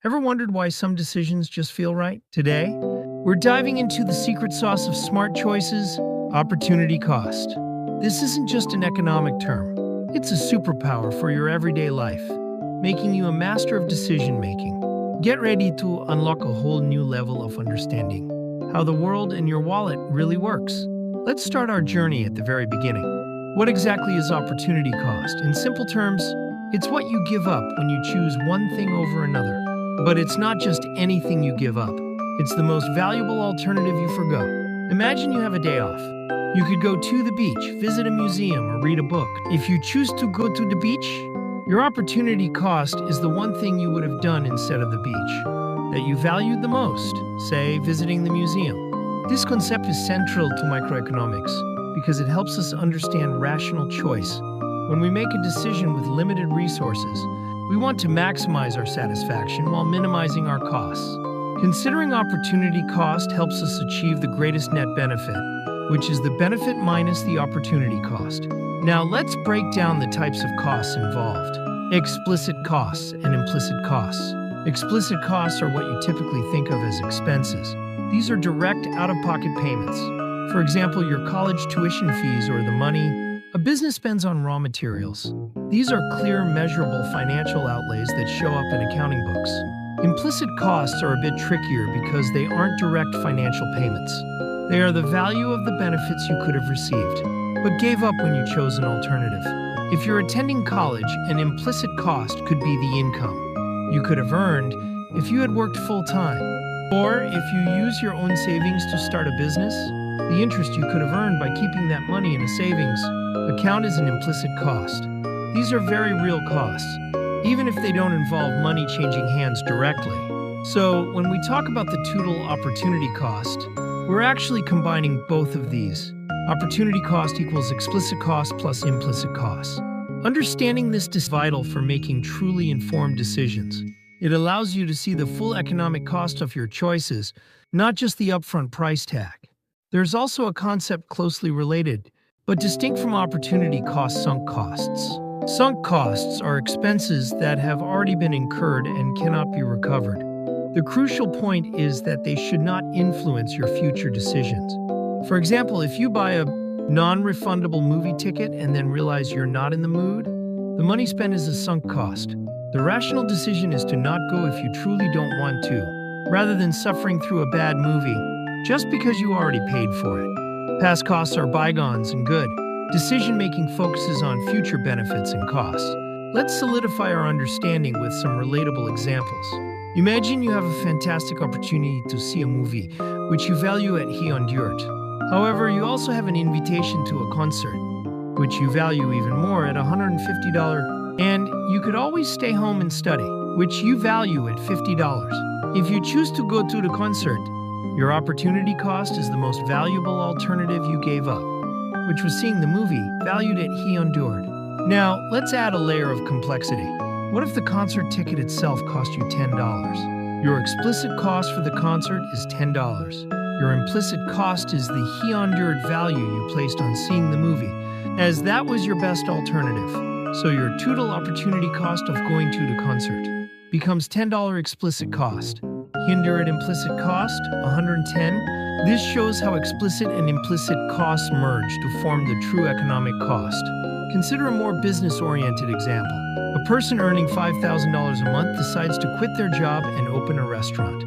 Ever wondered why some decisions just feel right? Today, we're diving into the secret sauce of smart choices, opportunity cost. This isn't just an economic term. It's a superpower for your everyday life, making you a master of decision making. Get ready to unlock a whole new level of understanding how the world and your wallet really works. Let's start our journey at the very beginning. What exactly is opportunity cost? In simple terms, it's what you give up when you choose one thing over another. But it's not just anything you give up. It's the most valuable alternative you forgo. Imagine you have a day off. You could go to the beach, visit a museum, or read a book. If you choose to go to the beach, your opportunity cost is the one thing you would have done instead of the beach that you valued the most, say, visiting the museum. This concept is central to microeconomics because it helps us understand rational choice. When we make a decision with limited resources, we want to maximize our satisfaction while minimizing our costs. Considering opportunity cost helps us achieve the greatest net benefit, which is the benefit minus the opportunity cost. Now let's break down the types of costs involved. Explicit costs and implicit costs. Explicit costs are what you typically think of as expenses. These are direct out-of-pocket payments. For example, your college tuition fees or the money a business spends on raw materials. These are clear, measurable financial outlays that show up in accounting books. Implicit costs are a bit trickier because they aren't direct financial payments. They are the value of the benefits you could have received, but gave up when you chose an alternative. If you're attending college, an implicit cost could be the income you could have earned if you had worked full-time. Or if you use your own savings to start a business, the interest you could have earned by keeping that money in a savings account is an implicit cost. These are very real costs, even if they don't involve money changing hands directly. So, when we talk about the total opportunity cost, we're actually combining both of these. Opportunity cost equals explicit cost plus implicit cost. Understanding this is vital for making truly informed decisions. It allows you to see the full economic cost of your choices, not just the upfront price tag. There's also a concept closely related, but distinct from opportunity cost: sunk costs. Sunk costs are expenses that have already been incurred and cannot be recovered. The crucial point is that they should not influence your future decisions. For example, if you buy a non-refundable movie ticket and then realize you're not in the mood, the money spent is a sunk cost. The rational decision is to not go if you truly don't want to, rather than suffering through a bad movie just because you already paid for it. Past costs are bygones and good. Decision-making focuses on future benefits and costs. Let's solidify our understanding with some relatable examples. Imagine you have a fantastic opportunity to see a movie, which you value at He endured. However, you also have an invitation to a concert, which you value even more at $150. And you could always stay home and study, which you value at $50. If you choose to go to the concert, your opportunity cost is the most valuable alternative you gave up, which was seeing the movie, valued at He endured. Now, let's add a layer of complexity. What if the concert ticket itself cost you $10? Your explicit cost for the concert is $10. Your implicit cost is the He endured value you placed on seeing the movie, as that was your best alternative. So your total opportunity cost of going to the concert becomes $10 explicit cost. Endured implicit cost, $110. This shows how explicit and implicit costs merge to form the true economic cost. Consider a more business-oriented example. A person earning $5,000 a month decides to quit their job and open a restaurant.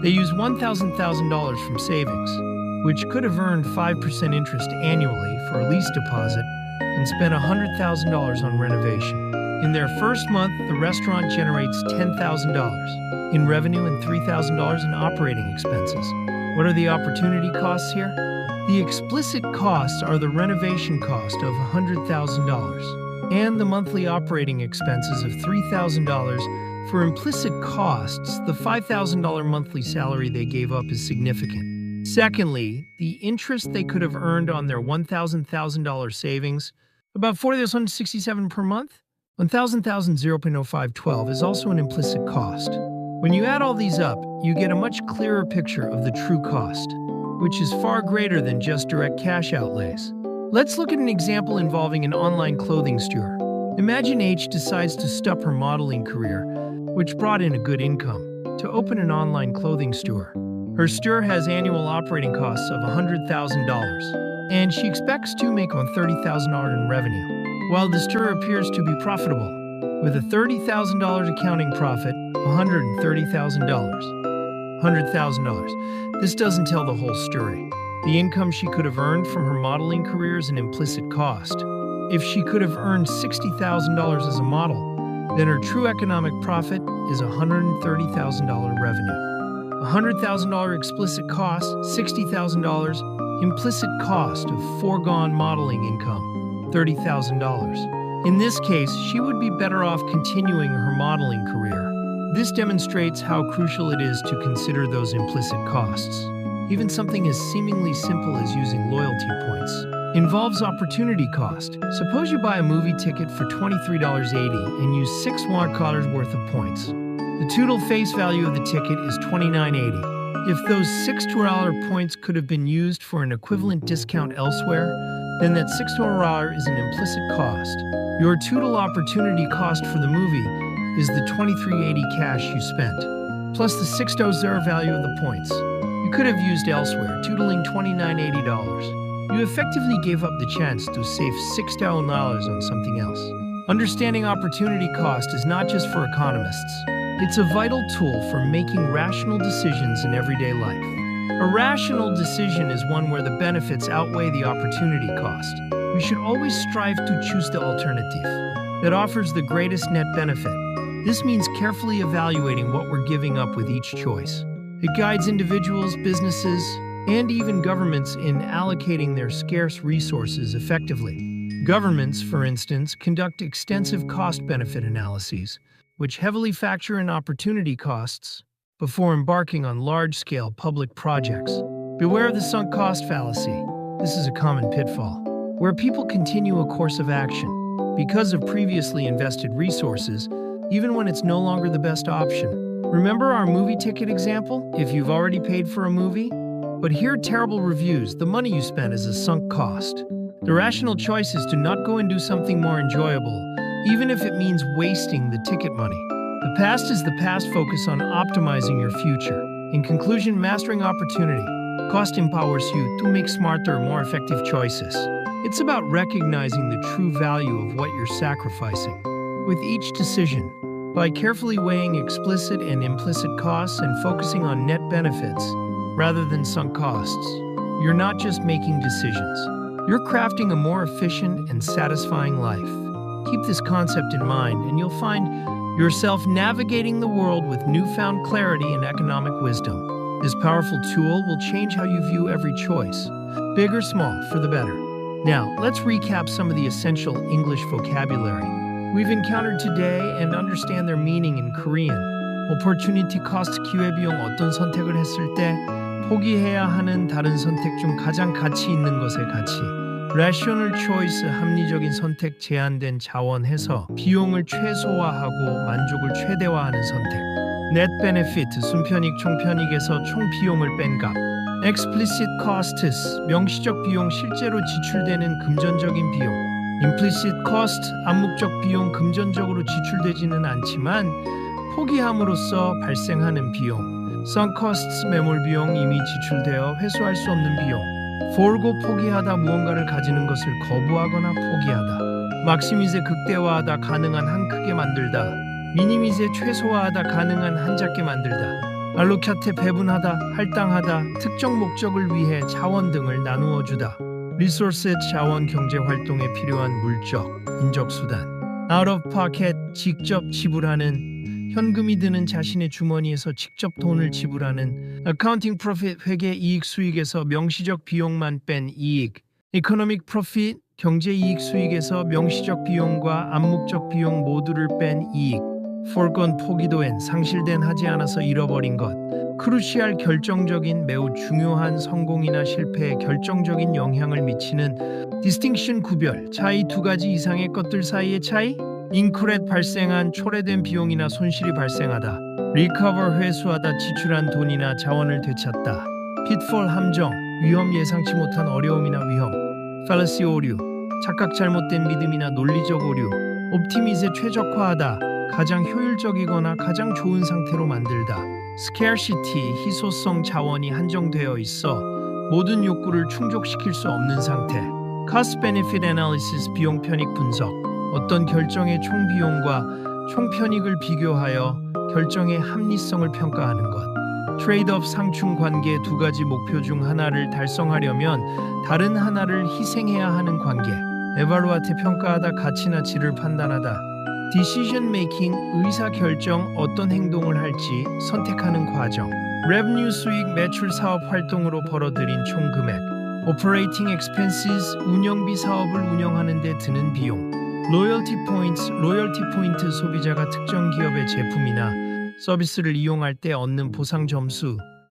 They use $1,000 from savings, which could have earned 5% interest annually for a lease deposit, and spent $100,000 on renovation. In their first month, the restaurant generates $10,000 in revenue and $3,000 in operating expenses. What are the opportunity costs here? The explicit costs are the renovation cost of $100,000 and the monthly operating expenses of $3,000. For implicit costs, the $5,000 monthly salary they gave up is significant. Secondly, the interest they could have earned on their $1,000 savings, about $4,167 per month. 0.0512 is also an implicit cost. When you add all these up, you get a much clearer picture of the true cost, which is far greater than just direct cash outlays. Let's look at an example involving an online clothing store. Imagine H decides to stop her modeling career, which brought in a good income. to open an online clothing store. Her store has annual operating costs of $100,000, and she expects to make on $30,000 in revenue. While the store appears to be profitable, with a $30,000 accounting profit, $100,000. This doesn't tell the whole story. The income she could have earned from her modeling career is an implicit cost. If she could have earned $60,000 as a model, then her true economic profit is $130,000 revenue. $100,000 explicit cost, $60,000 implicit cost of foregone modeling income, $30,000. In this case, she would be better off continuing her modeling career. This demonstrates how crucial it is to consider those implicit costs. Even something as seemingly simple as using loyalty points involves opportunity cost. Suppose you buy a movie ticket for $23.80 and use $6 worth of points. The total face value of the ticket is $29.80. If those $6 points could have been used for an equivalent discount elsewhere, then that $6 is an implicit cost. Your total opportunity cost for the movie is the $23.80 cash you spent, plus the $6 value of the points you could have used elsewhere, totaling $29.80. You effectively gave up the chance to save $6 on something else. Understanding opportunity cost is not just for economists. It's a vital tool for making rational decisions in everyday life. A rational decision is one where the benefits outweigh the opportunity cost. We should always strive to choose the alternative that offers the greatest net benefit. This means carefully evaluating what we're giving up with each choice. It guides individuals, businesses, and even governments in allocating their scarce resources effectively. Governments, for instance, conduct extensive cost-benefit analyses, which heavily factor in opportunity costs before embarking on large-scale public projects. Beware of the sunk cost fallacy. This is a common pitfall, where people continue a course of action because of previously invested resources, even when it's no longer the best option. Remember our movie ticket example? If you've already paid for a movie, but hear terrible reviews, the money you spent is a sunk cost. The rational choice is to not go and do something more enjoyable, even if it means wasting the ticket money. The past is the past. Focus on optimizing your future. In conclusion, mastering opportunity cost empowers you to make smarter, more effective choices. It's about recognizing the true value of what you're sacrificing with each decision. By carefully weighing explicit and implicit costs and focusing on net benefits rather than sunk costs, you're not just making decisions. You're crafting a more efficient and satisfying life. Keep this concept in mind, and you'll find yourself navigating the world with newfound clarity and economic wisdom. This powerful tool will change how you view every choice, big or small, for the better. Now, let's recap some of the essential English vocabulary we've encountered today and understand their meaning in Korean. Opportunity cost, 기회비용. 어떤 선택을 했을 때 포기해야 하는 다른 선택 중 가장 가치 있는 것의 가치. Rational choice, 합리적인 선택. 제한된 자원 해서 비용을 최소화하고 만족을 최대화하는 선택. Net benefit, 순편익 총편익에서 총 비용을 뺀 값. Explicit costs, 명시적 비용, 실제로 지출되는 금전적인 비용. Implicit cost, 암묵적 비용, 금전적으로 지출되지는 않지만 포기함으로써 발생하는 비용. Sunk costs, 매몰 비용, 이미 지출되어 회수할 수 없는 비용. Forgo, 포기하다, 무언가를 가지는 것을 거부하거나 포기하다. Maximize, 극대화하다, 가능한 한 크게 만들다. Minimize, 최소화하다, 가능한 한 작게 만들다. Allocate, 배분하다, 할당하다, 특정 목적을 위해 자원 등을 나누어 주다. Resource, 자원, 경제 활동에 필요한 물적, 인적 수단. Out of pocket, 직접 지불하는, 현금이 드는 자신의 주머니에서 직접 돈을 지불하는. Accounting profit, 회계 이익 수익에서 명시적 비용만 뺀 이익. Economic profit, 경제 이익 수익에서 명시적 비용과 암묵적 비용 모두를 뺀 이익. Forgone, 포기도엔, 상실된, 하지 않아서 잃어버린 것. 크루시알, 결정적인, 매우 중요한, 성공이나 실패에 결정적인 영향을 미치는. Distinction, 구별, 차이, 두 가지 이상의 것들 사이의 차이. Incurred, 발생한, 초래된 비용이나 손실이 발생하다. Recover, 회수하다, 지출한 돈이나 자원을 되찾다. Pitfall, 함정, 위험, 예상치 못한 어려움이나 위험. Fallacy, 오류, 착각, 잘못된 믿음이나 논리적 오류. Optimize, 최적화하다, 가장 효율적이거나 가장 좋은 상태로 만들다. scarcity, 희소성 자원이 한정되어 있어 모든 욕구를 충족시킬 수 없는 상태. cost benefit analysis, 비용 편익 분석. 어떤 결정의 총 비용과 총 편익을 비교하여 결정의 합리성을 평가하는 것. 트레이드업, 상충 관계. 두 가지 목표 중 하나를 달성하려면 다른 하나를 희생해야 하는 관계. 에발루아테, 평가하다, 가치나 질을 판단하다. decision making, 의사 결정, 어떤 행동을 할지 선택하는 과정. revenue, 수익, 매출, 사업 활동으로 벌어들인 총 금액. operating expenses, 운영비, 사업을 운영하는 데 드는 비용. loyalty points, 로열티 포인트, 소비자가 특정 기업의 제품이나 서비스를 이용할 때 얻는 보상 점수.